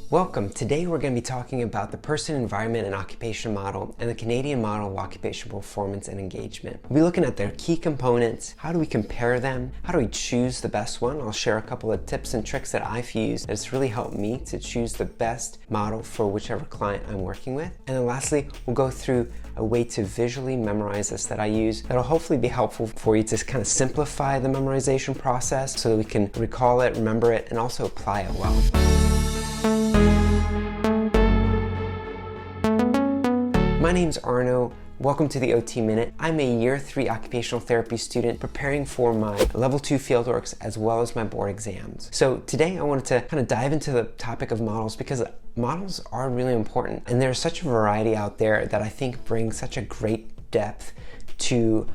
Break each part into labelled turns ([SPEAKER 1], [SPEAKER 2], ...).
[SPEAKER 1] Welcome. Today we're going to be talking about the person, environment, and occupation model and the Canadian model of occupational performance and engagement. We'll be looking at their key components. How do we compare them? How do we choose the best one? I'll share a couple of tips and tricks that I've used that's really helped me to choose the best model for whichever client I'm working with. And then lastly, we'll go through a way to visually memorize this that I use that'll hopefully be helpful for you to kind of simplify the memorization process so that we can recall it, remember it, and also apply it well. My name's Arno. Welcome to the OT Minute. I'm a Year 3 occupational therapy student preparing for my Level 2 fieldworks as well as my board exams. So today I wanted to kind of dive into the topic of models because models are really important and there's such a variety out there that I think brings such a great depth to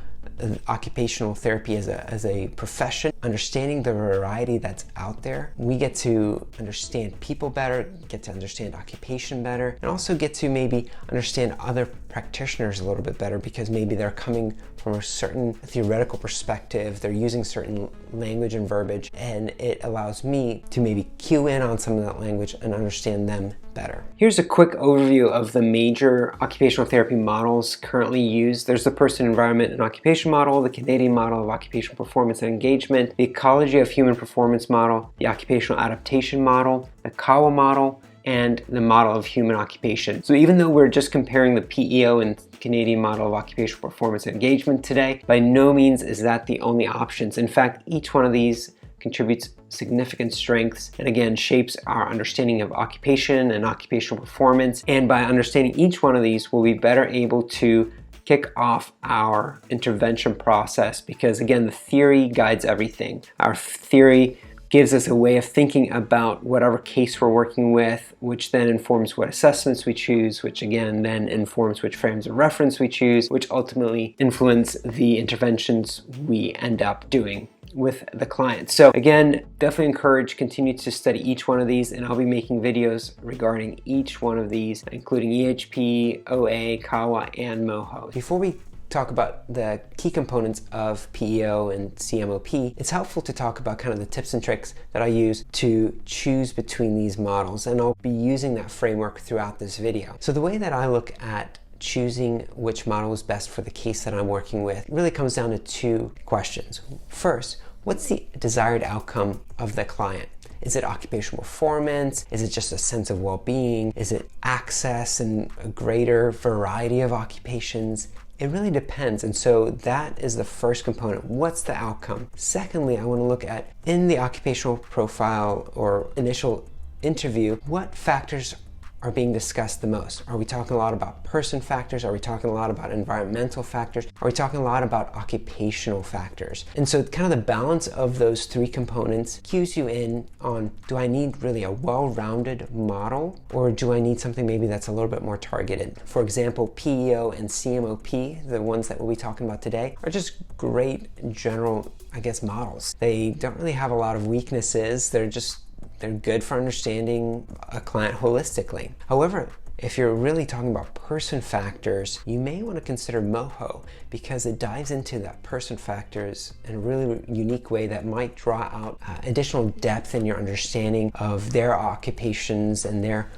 [SPEAKER 1] occupational therapy as a profession. Understanding the variety that's out there, we get to understand people better, get to understand occupation better, and also get to maybe understand other practitioners a little bit better because maybe they're coming from a certain theoretical perspective, they're using certain language and verbiage, and it allows me to maybe cue in on some of that language and understand them better. Here's a quick overview of the major occupational therapy models currently used. There's the person, environment, and occupation model, the Canadian model of occupational performance and engagement, the ecology of human performance model, the occupational adaptation model, the C.M.O.P.E model, and the model of human occupation. So even though we're just comparing the P.E.O and Canadian model of occupational performance and engagement today, by no means is that the only options. In fact, each one of these contributes significant strengths and again shapes our understanding of occupation and occupational performance. And by understanding each one of these, we'll be better able to kick off our intervention process because again, the theory guides everything. Our theory gives us a way of thinking about whatever case we're working with, which then informs what assessments we choose, which again then informs which frames of reference we choose, which ultimately influence the interventions we end up doing with the client. So again, definitely encourage continue to study each one of these, and I'll be making videos regarding each one of these, including EHP, OA, CAWA, and MOHO. Before we talk about the key components of P.E.O and C.M.O.P.E, it's helpful to talk about kind of the tips and tricks that I use to choose between these models, and I'll be using that framework throughout this video. So the way that I look at choosing which model is best for the case that I'm working with really comes down to two questions. First, what's the desired outcome of the client? Is it occupational performance? Is it just a sense of well-being? Is it access and a greater variety of occupations? It really depends, and so that is the first component. What's the outcome? Secondly, I want to look at, in the occupational profile or initial interview, what factors are being discussed the most? Are we talking a lot about person factors? Are we talking a lot about environmental factors? Are we talking a lot about occupational factors? And so kind of the balance of those three components cues you in on, do I need really a well-rounded model, or do I need something maybe that's a little bit more targeted? For example, P.E.O and C.M.O.P.E, the ones that we'll be talking about today, are just great general, I guess, models. They don't really have a lot of weaknesses. They're good for understanding a client holistically. However, if you're really talking about person factors, you may want to consider MOHO because it dives into that person factors in a really unique way that might draw out additional depth in your understanding of their occupations and their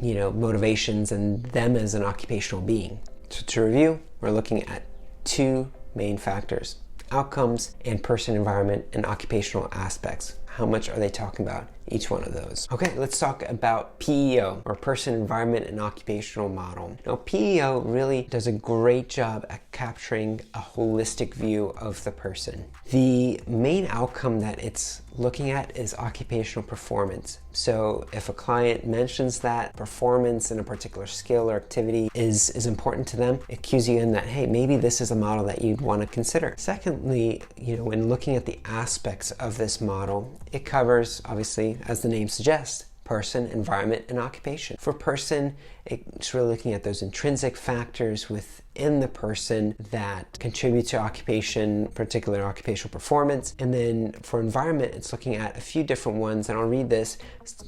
[SPEAKER 1] motivations and them as an occupational being. So to review, we're looking at two main factors: outcomes and person, environment, and occupational aspects. How much are they talking about each one of those? Okay, let's talk about P.E.O, or person, environment, and occupational model. Now, P.E.O really does a great job at capturing a holistic view of the person. The main outcome that it's looking at is occupational performance. So if a client mentions that performance in a particular skill or activity is important to them, it cues you in that, hey, maybe this is a model that you'd want to consider. Secondly, when looking at the aspects of this model, it covers, obviously, as the name suggests, person, environment, and occupation. For person, it's really looking at those intrinsic factors within the person that contribute to occupation, particularly occupational performance. And then for environment, it's looking at a few different ones, and I'll read this: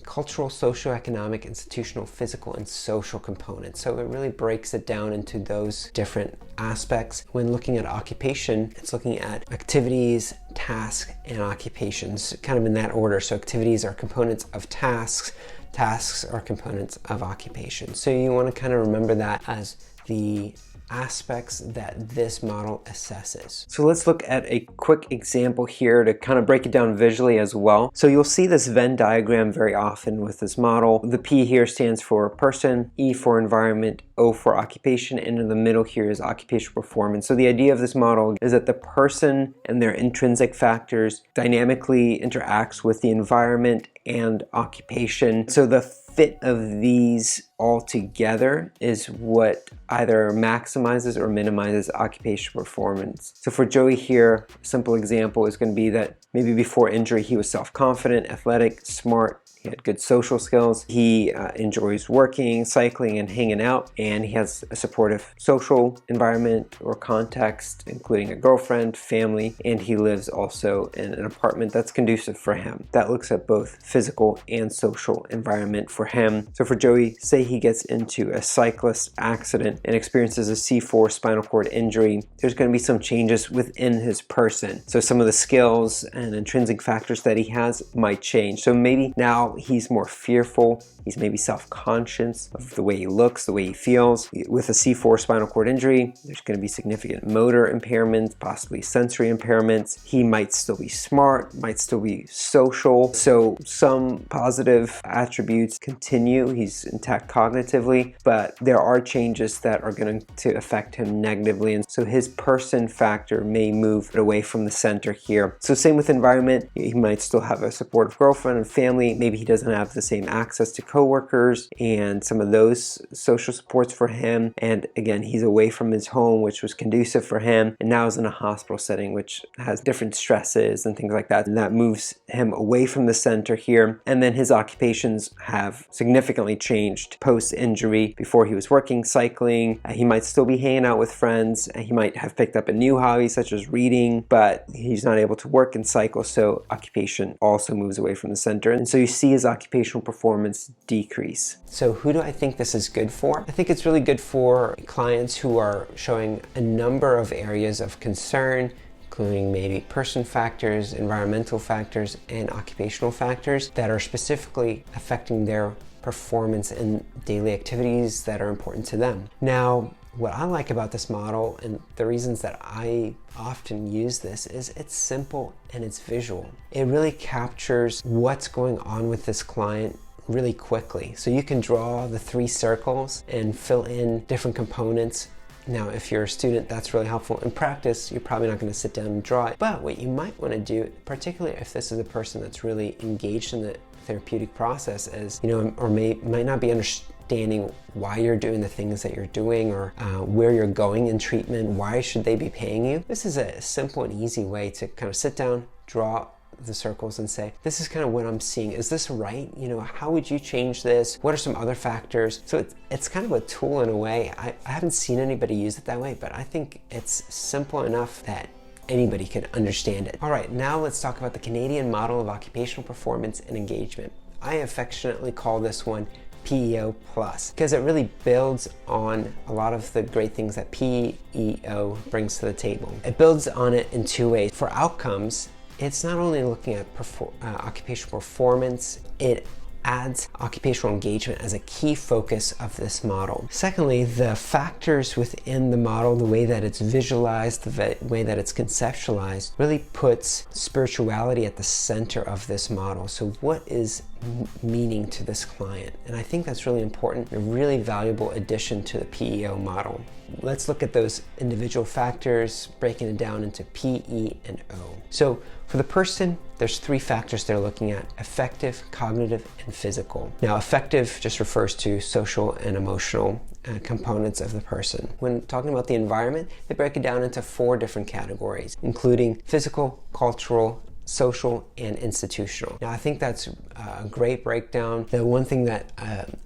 [SPEAKER 1] cultural, socioeconomic, institutional, physical, and social components. So it really breaks it down into those different aspects. When looking at occupation, it's looking at activities, tasks, and occupations, kind of in that order. So activities are components of tasks, tasks or components of occupation. So you want to kind of remember that as the aspects that this model assesses. So let's look at a quick example here to kind of break it down visually as well. So you'll see this Venn diagram very often with this model. The P here stands for person, E for environment, O for occupation, and in the middle here is occupational performance. So the idea of this model is that the person and their intrinsic factors dynamically interacts with the environment and occupation. So the fit of these all together is what either maximizes or minimizes occupational performance. So for Joey here, a simple example is going to be that maybe before injury he was self-confident, athletic, smart, he had good social skills, he enjoys working, cycling, and hanging out, and he has a supportive social environment or context, including a girlfriend, family, and he lives also in an apartment that's conducive for him. That looks at both physical and social environment for him. So for Joey, say he gets into a cyclist accident and experiences a C4 spinal cord injury, there's going to be some changes within his person. So some of the skills and intrinsic factors that he has might change. So maybe now he's more fearful, he's maybe self-conscious of the way he looks, the way he feels. With a C4 spinal cord injury, there's going to be significant motor impairments, possibly sensory impairments. He might still be smart, might still be social. So some positive attributes continue, he's intact cognitively, but there are changes that are going to affect him negatively. And so his person factor may move away from the center here. So same with environment, he might still have a supportive girlfriend and family, maybe he doesn't have the same access to coworkers and some of those social supports for him. And again, he's away from his home, which was conducive for him, and now is in a hospital setting, which has different stresses and things like that. And that moves him away from the center here. And then his occupations have significantly changed post-injury. Before he was working, cycling, he might still be hanging out with friends. He might have picked up a new hobby such as reading, but he's not able to work and cycle, so occupation also moves away from the center. And so you see his occupational performance decrease. So who do I think this is good for? I think it's really good for clients who are showing a number of areas of concern, including maybe person factors, environmental factors, and occupational factors that are specifically affecting their performance in daily activities that are important to them. Now, what I like about this model and the reasons that I often use this is it's simple and it's visual. It really captures what's going on with this client really quickly. So you can draw the 3 circles and fill in different components. Now, if you're a student, that's really helpful. In practice, you're probably not going to sit down and draw it. But what you might want to do, particularly if this is a person that's really engaged in the therapeutic process, is, or might not be understanding why you're doing the things that you're doing, or where you're going in treatment, why should they be paying you? This is a simple and easy way to kind of sit down, draw the circles and say, this is kind of what I'm seeing. Is this right? How would you change this? What are some other factors? So it's kind of a tool in a way. I haven't seen anybody use it that way, but I think it's simple enough that anybody can understand it. All right, now let's talk about the Canadian model of occupational performance and engagement. I affectionately call this one P.E.O. Plus, because it really builds on a lot of the great things that P.E.O. brings to the table. It builds on it in 2 ways. For outcomes, it's not only looking at occupational performance, it adds occupational engagement as a key focus of this model. Secondly, the factors within the model, the way that it's visualized, the way that it's conceptualized, really puts spirituality at the center of this model. So what is meaning to this client? And I think that's really important, a really valuable addition to the P.E.O. model. Let's look at those individual factors, breaking it down into P, E, and O. So for the person, there's 3 factors they're looking at: affective, cognitive, and physical. Now, affective just refers to social and emotional components of the person. When talking about the environment, they break it down into 4 different categories, including physical, cultural, social, and institutional. Now, I think that's a great breakdown. The one thing that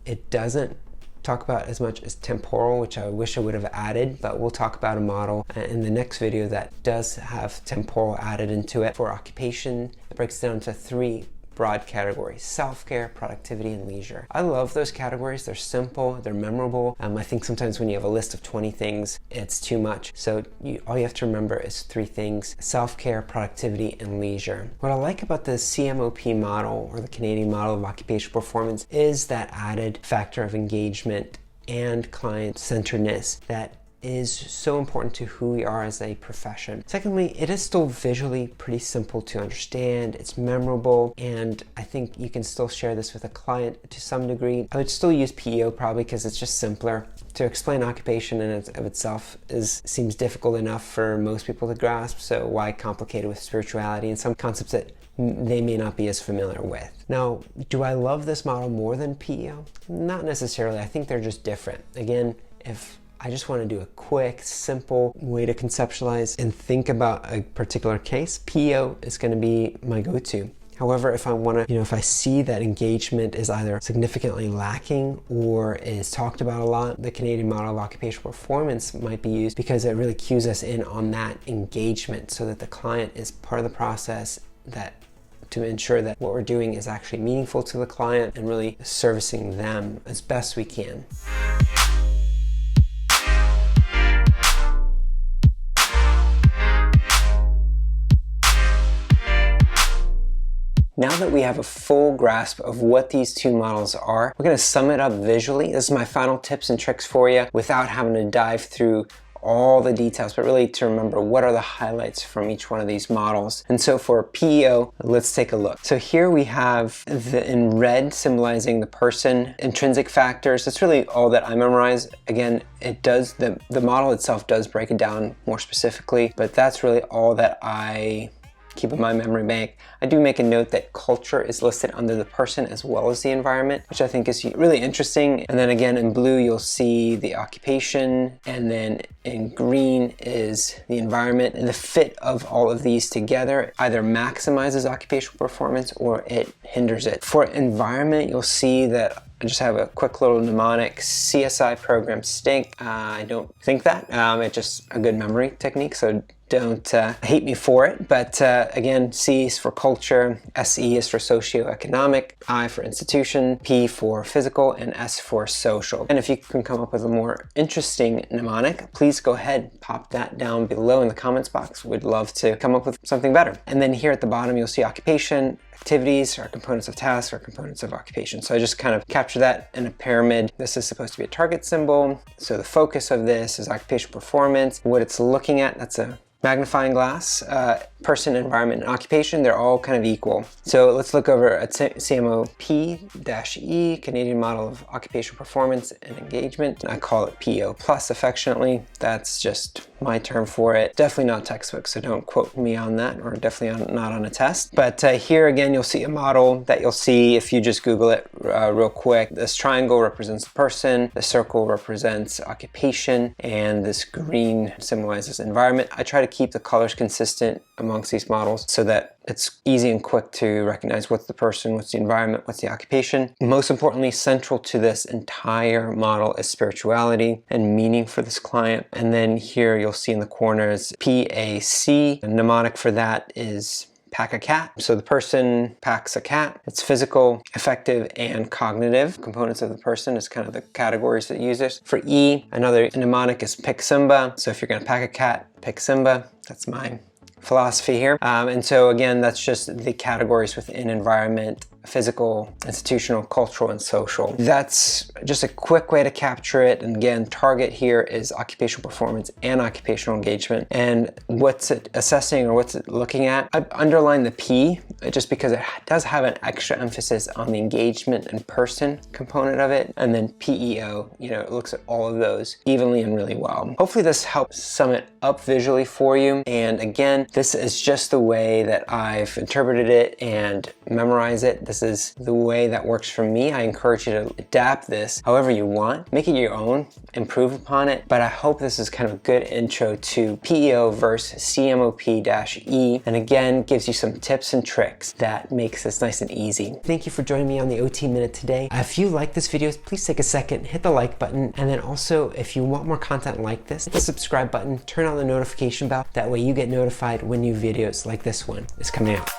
[SPEAKER 1] it doesn't talk about as much as temporal, which I wish I would have added, but we'll talk about a model in the next video that does have temporal added into it. For occupation, it breaks down to 3 broad categories: self-care, productivity, and leisure. I love those categories. They're simple, they're memorable. I think sometimes when you have a list of 20 things, it's too much. So all you have to remember is 3 things: self-care, productivity, and leisure. What I like about the C.M.O.P.E model, or the Canadian model of occupational performance, is that added factor of engagement and client-centeredness that is so important to who we are as a profession. Secondly, it is still visually pretty simple to understand. It's memorable, and I think you can still share this with a client to some degree. I would still use P.E.O. probably because it's just simpler. To explain occupation in of itself seems difficult enough for most people to grasp, so why complicate it with spirituality and some concepts that they may not be as familiar with. Now, do I love this model more than P.E.O.? Not necessarily. I think they're just different. Again, if I just want to do a quick, simple way to conceptualize and think about a particular case, P.E.O. is going to be my go-to. However, if I want to, if I see that engagement is either significantly lacking or is talked about a lot, the Canadian model of occupational performance might be used because it really cues us in on that engagement so that the client is part of the process, to ensure that what we're doing is actually meaningful to the client and really servicing them as best we can. Now that we have a full grasp of what these 2 models are, we're going to sum it up visually. This is my final tips and tricks for you without having to dive through all the details, but really to remember what are the highlights from each one of these models. And so for P.E.O., let's take a look. So here we have in red symbolizing the person, intrinsic factors. That's really all that I memorize. Again, the model itself does break it down more specifically, but that's really all that I keep in my memory bank. I do make a note that culture is listed under the person as well as the environment, which I think is really interesting. And then again, in blue, you'll see the occupation, and then in green is the environment. And the fit of all of these together either maximizes occupational performance or it hinders it. For environment, you'll see that I just have a quick little mnemonic: CSI program stink. I don't think that. It's just a good memory technique, so don't hate me for it. But again, C is for culture, SE is for socioeconomic, I for institution, P for physical, and S for social. And if you can come up with a more interesting mnemonic, please go ahead, pop that down below in the comments box. We'd love to come up with something better. And then here at the bottom, you'll see occupation. Activities are components of tasks or components of occupation. So I just kind of capture that in a pyramid. This is supposed to be a target symbol. So the focus of this is occupational performance. What it's looking at, that's a magnifying glass. Person, environment, and occupation, they're all kind of equal. So let's look over at C.M.O.P.-E, Canadian model of occupational performance and engagement. I call it P.E.O. plus affectionately. That's just my term for it. Definitely not textbook, so don't quote me on that, or definitely not on a test. But here again, you'll see a model that you'll see if you just Google it real quick. This triangle represents the person, the circle represents occupation, and this green symbolizes environment. I try to keep the colors consistent amongst these models so that it's easy and quick to recognize what's the person, what's the environment, what's the occupation. Most importantly, central to this entire model is spirituality and meaning for this client. And then here you'll see in the corners PAC. The mnemonic for that is pack a cat. So the person packs a cat. It's physical, affective, and cognitive. Components of the person is kind of the categories that use this. For E, another mnemonic is pick Simba. So if you're going to pack a cat, pick Simba. That's my philosophy here. And so again, that's just the categories within environment: physical, institutional, cultural, and social. That's just a quick way to capture it. And again, target here is occupational performance and occupational engagement. And what's it assessing, or what's it looking at? I've underlined the P just because it does have an extra emphasis on the engagement and person component of it. And then P.E.O., it looks at all of those evenly and really well. Hopefully this helps sum it up visually for you. And again, this is just the way that I've interpreted it and memorized it. This is the way that works for me. I encourage you to adapt this however you want, make it your own, improve upon it. But I hope this is kind of a good intro to P.E.O. versus C.M.O.P.-E, and again, gives you some tips and tricks that makes this nice and easy. Thank you for joining me on the OT Minute today. If you like this video, please take a second, hit the like button, and then also if you want more content like this, hit the subscribe button, turn on the notification bell. That way you get notified when new videos like this one is coming out.